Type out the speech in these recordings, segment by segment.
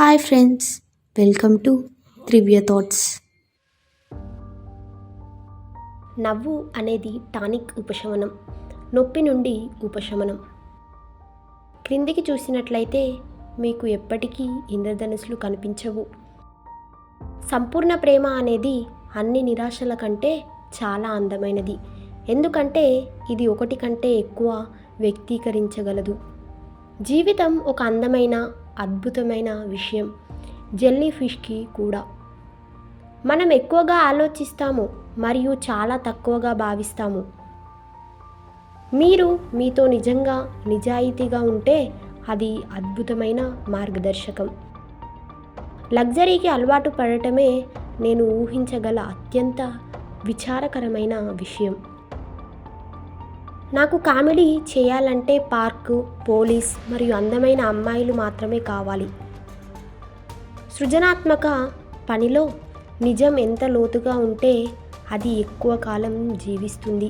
Hi friends, welcome to Trivya thoughts. నవ్వు అనేది tonic ఉపశమనం, నొప్పి నుండి ఉపశమనం. క్రిందికి చూసినట్లయితే మీకు ఎప్పటికీ ఇంద్రధనుస్సులు కనిపించవు. సంపూర్ణ ప్రేమ అనేది అన్ని నిరాశల కంటే చాలా అందమైనది, ఎందుకంటే ఇది ఒకటి కంటే ఎక్కువ వ్యక్తీకరించగలదు. జీవితం ఒక అందమైన అద్భుతమైన విషయం, జెల్లీ ఫిష్కి కూడా. మనం ఎక్కువగా ఆలోచిస్తాము మరియు చాలా తక్కువగా భావిస్తాము. మీరు మీతో నిజంగా నిజాయితీగా ఉంటే అది అద్భుతమైన మార్గదర్శకం. లగ్జరీకి అలవాటు పడటమే నేను ఊహించగల అత్యంత విచారకరమైన విషయం. నాకు కామెడీ చేయాలంటే పార్కు, పోలీస్ మరియు అందమైన అమ్మాయిలు మాత్రమే కావాలి. సృజనాత్మక పనిలో నిజం ఎంత లోతుగా ఉంటే అది ఎక్కువ కాలం జీవిస్తుంది.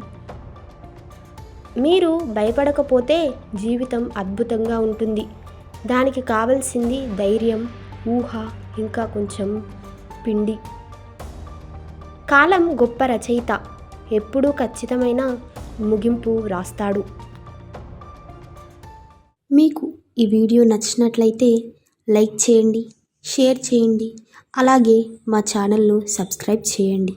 మీరు భయపడకపోతే జీవితం అద్భుతంగా ఉంటుంది. దానికి కావలసింది ధైర్యం, ఊహ, ఇంకా కొంచెం పిండి. కాలం గొప్ప రచయిత ఎప్పుడూ ఖచ్చితమైన ముగింపు రాస్తాడు. మీకు ఈ వీడియో నచ్చినట్లయితే లైక్ చేయండి, షేర్ చేయండి, అలాగే మా ఛానల్ను సబ్స్క్రైబ్ చేయండి.